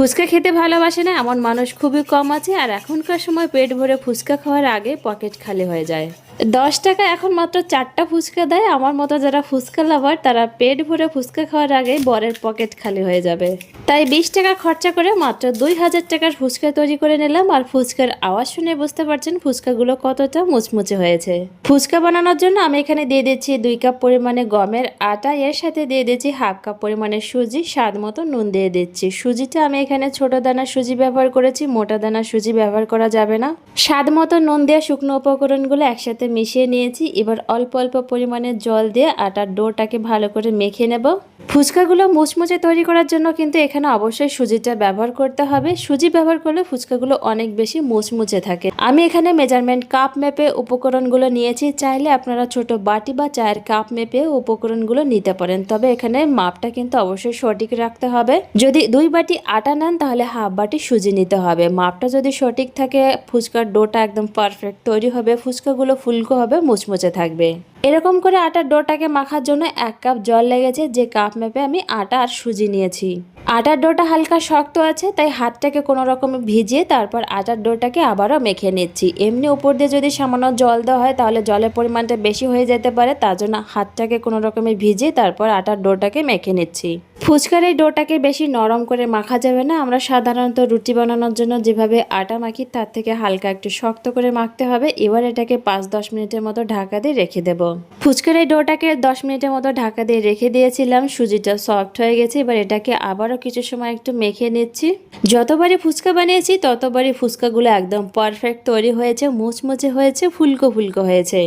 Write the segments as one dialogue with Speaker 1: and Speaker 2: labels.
Speaker 1: ফুচকা খেতে ভালোবাসে না এমন মানুষ খুবই কম আছে। আর এখনকার সময় পেট ভরে ফুচকা খাওয়ার আগে পকেট খালি হয়ে যায়। 10 টাকা এখন মাত্র 4টা ফুচকা দেয়। আমার মতো যারা ফুচকা লাভার তারা পেট ভরে ফুচকা খাওয়ার আগে বরের পকেট খালি হয়ে যাবে। তাই 20 টাকা খরচা করে মাত্র 2000 টাকার ফুচকা তৈরি করে নিলাম। আর ফুচকার আওয়াজ শুনে বুঝতে পারছেন ফুচকাগুলো কতটা মুচমুচে হয়েছে। ফুচকা বানানোর জন্য আমি এখানে দিয়ে দিচ্ছি 2 কাপ পরিমাণে গমের আটা, এর সাথে দিয়ে দিচ্ছি হাফ কাপ পরিমাণে সুজি, স্বাদ মতো নুন দিয়ে দিচ্ছি। সুজিটা আমি এখানে ছোট দানা সুজি ব্যবহার করেছি, মোটা দানা সুজি ব্যবহার করা যাবে না। স্বাদ মতো নুন দিয়ে শুকনো উপকরণগুলো একসাথে মিশিয়ে নিয়েছি। এবার অল্প অল্প পরিমাণে জল দিয়ে আটার ডোটাকে ভালো করে মেখে নেব। ফুচকাগুলো মুচমুচে তৈরি করার জন্য কিন্তু এখানে অবশ্যই সুজিটা ব্যবহার করতে হবে। সুজি ব্যবহার করলে ফুচকাগুলো অনেক বেশি মুচমুচে থাকে। আমি এখানে মেজারমেন্ট কাপ মেপে উপকরণগুলো নিয়েছি। চাইলে আপনারা ছোট বাটি বা চায়ের কাপ মেপে উপকরণগুলো নিতে পারেন, তবে এখানে মাপটা কিন্তু অবশ্যই সঠিক রাখতে হবে। যদি 2 বাটি আটা নেন তাহলে হাফ বাটি সুজি নিতে হবে। মাপটা যদি সঠিক থাকে ফুচকার ডোটা একদম পারফেক্ট তৈরি হবে, ফুচকাগুলো ফুলকো হবে, মুচমুচে থাকবে। এরকম করে আটার ডোটাকে মাখার জন্য 1 কাপ জল লেগেছে, যে কাপ মেপে আমি আটা আর সুজি নিয়েছি। আটার ডোটা হালকা শক্ত আছে, তাই হাতটাকে কোনো রকমে ভিজিয়ে তারপর আটার ডোটাকে আবারও মেখে নিচ্ছি। এমনি উপর দিয়ে যদি সামান্য জল দেওয়া হয় তাহলে জলের পরিমাণটা বেশি হয়ে যেতে পারে, তার জন্য হাতটাকে কোনো রকমে ভিজিয়ে তারপর আটার ডোটাকে মেখে নিচ্ছি। ফুচকার এই ডোটাকে বেশি নরম করে মাখা যাবে না। আমরা সাধারণত রুটি বানানোর জন্য যেভাবে আটা মাখি তার থেকে হালকা একটু শক্ত করে মাখতে হবে। এবার এটাকে 5-10 মিনিটের মতো ঢাকা দিয়ে রেখে দেব। ফুচকার এই ডোটাকে 10 মিনিটের মতো ঢাকা দিয়ে রেখে দিয়েছিলাম। সুজিটা সফট হয়ে গেছে। এবার এটাকে আবারও কিছু সময় একটু মেখে নিচ্ছি। যতবারই ফুচকা বানিয়েছি ততবারই ফুচকাগুলো একদম পারফেক্ট তৈরি হয়েছে, মুচমুচে হয়েছে, ফুলকো ফুলকো হয়েছে।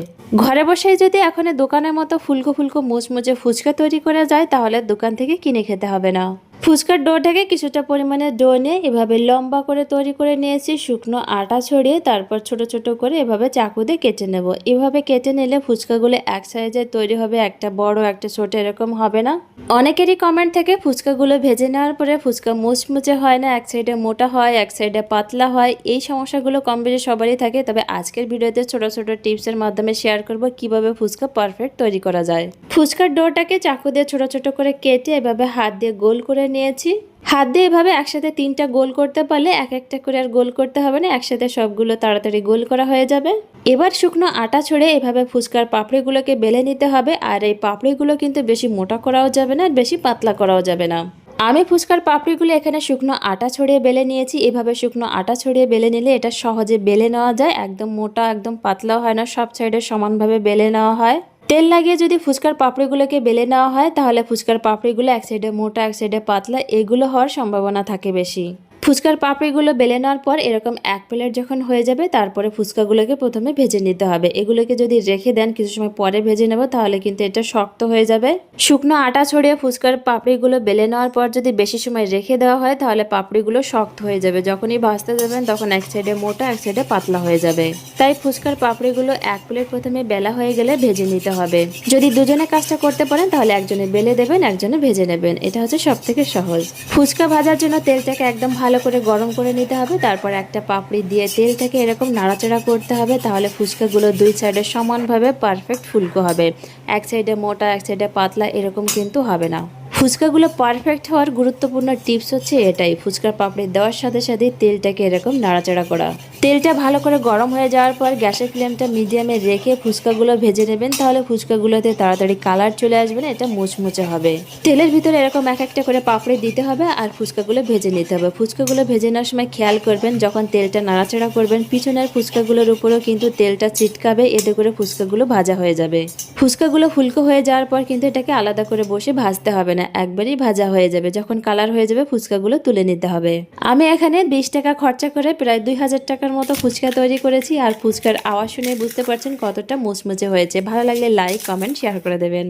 Speaker 1: ঘরে বসেই যদি এখন দোকানের মতো ফুলকো ফুলকো মুচমুচে ফুচকা তৈরি করা যায় তাহলে দোকান থেকে কিনে খেতে হবে না। ফুচকার ডোটাকে কিছুটা পরিমাণে ডো নিয়ে এভাবে লম্বা করে তৈরি করে নিয়েছি। শুকনো আটা ছড়িয়ে তারপর ছোট ছোট করে এভাবে চাকু দিয়ে কেটে নেব। এভাবে কেটে নিলে ফুচকাগুলো এক সাইজে তৈরি হবে, একটা বড় একটা ছোট এরকম হবে না। অনেকেরই কমেন্ট থেকে ফুচকাগুলো ভেজে নেওয়ার পরে ফুচকা মুচমুচে হয় না, এক সাইডে মোটা হয়, এক সাইডে পাতলা হয়। এই সমস্যাগুলো কম বেশি সবারই থাকে। তবে আজকের ভিডিওতে ছোট ছোট টিপসের মাধ্যমে শেয়ার করব কিভাবে ফুচকা পারফেক্ট তৈরি করা যায়। ফুচকার ডোটাকে চাকু দিয়ে ছোট ছোট করে কেটে এভাবে হাত দিয়ে গোল করে নিয়েছি। হাত দিয়ে এভাবে একসাথে 3টা গোল করতে পারলে এক একটা করে আর গোল করতে হবে না, একসাথে সবগুলো তাড়াতাড়ি গোল করা হয়ে যাবে। এবার শুকনো আটা ছড়ে এভাবে ফুচকার পাপড়িগুলোকে বেলে নিতে হবে। আর এই পাপড়িগুলো কিন্তু বেশি মোটা করাও যাবে না, আর বেশি পাতলা করাও যাবে না। আমি ফুচকার পাপড়িগুলো এখানে শুকনো আটা ছড়িয়ে বেলে নিয়েছি। এভাবে শুকনো আটা ছড়িয়ে বেলে নিলে এটা সহজে বেলে নেওয়া যায়, একদম মোটা একদম পাতলাও হয় না, সব সাইডে সমানভাবে বেলে নেওয়া হয়। তেল লাগিয়ে যদি ফুচকার পাপড়িগুলোকে বেলে নেওয়া হয় তাহলে ফুচকার পাপড়িগুলো এক সাইডে মোটা এক সাইডে পাতলা এগুলো হওয়ার সম্ভাবনা থাকে বেশি। ফুচকার পাপড়িগুলো বেলে নেওয়ার পর এরকম 1 প্লেট যখন হয়ে যাবে তারপরে ফুচকাগুলোকে প্রথমে ভেজে নিতে হবে। এগুলোকে যদি রেখে দেন কিছু সময় পরে ভেজে নেব তাহলে কিন্তু এটা শক্ত হয়ে যাবে। শুকনো আটা ছড়িয়ে ফুচকার পাপড়িগুলো বেলে নেওয়ার পর যদি বেশি সময় রেখে দেওয়া হয় তাহলে পাপড়িগুলো শক্ত হয়ে যাবে। যখনই ভাজতে যাবেন তখন এক সাইডে মোটা এক সাইডে পাতলা হয়ে যাবে। তাই ফুচকার পাপড়িগুলো 1 প্লেট প্রথমে বেলা হয়ে গেলে ভেজে নিতে হবে। যদি দুজনে কাজটা করতে পারেন তাহলে একজনে বেলে দেবেন, একজনে ভেজে নেবেন। এটা হচ্ছে সবথেকে সহজ। ফুচকা ভাজার জন্য তেলটাকে একদম ভালো করে গরম করে নিতে হবে। তারপর একটা পাপড়ি দিয়ে তেলটাকে এরকম নাড়াচাড়া করতে হবে, তাহলে ফুচকাগুলো 2 সাইডে সমানভাবে পারফেক্ট ফুলকো হবে। এক সাইডে মোটা এক সাইডে পাতলা এরকম কিন্তু হবে না। ফুচকাগুলো পারফেক্ট হওয়ার গুরুত্বপূর্ণ টিপস হচ্ছে এটাই, ফুচকার পাপড়ি দেওয়ার সাথে সাথে তেলটাকে এরকম নাড়াচাড়া করা। তেলটা ভালো করে গরম হয়ে যাওয়ার পর গ্যাসের ফ্লেমটা মিডিয়ামে রেখে ফুচকাগুলো ভেজে নেবেন, তাহলে ফুচকাগুলোতে তাড়াতাড়ি কালার চলে আসবে না, এটা মুচমুচে হবে। তেলের ভিতরে এরকম এক একটা করে পাপড়ি দিতে হবে আর ফুচকাগুলো ভেজে নিতে হবে। ফুচকাগুলো ভেজে নেওয়ার সময় খেয়াল করবেন যখন তেলটা নাড়াচাড়া করবেন পিছনের ফুচকাগুলোর উপরেও কিন্তু তেলটা ছিটকাবে, এতে করে ফুচকাগুলো ভাজা হয়ে যাবে। ফুচকাগুলো ফুলকো হয়ে যাওয়ার পর কিন্তু এটাকে আলাদা করে বসে ভাজতে হবে না, একবারই ভাজা হয়ে যাবে। যখন কালার হয়ে যাবে ফুচকাগুলো তুলে নিতে হবে। আমি এখানে 20 টাকা খরচা করে প্রায় 2000 টাকার মতো ফুচকা তৈরি করেছি। আর ফুচকার আওয়াজ শুনে বুঝতে পারছেন কতটা মুচমুচে হয়েছে। ভালো লাগলে লাইক কমেন্ট শেয়ার করে দেবেন।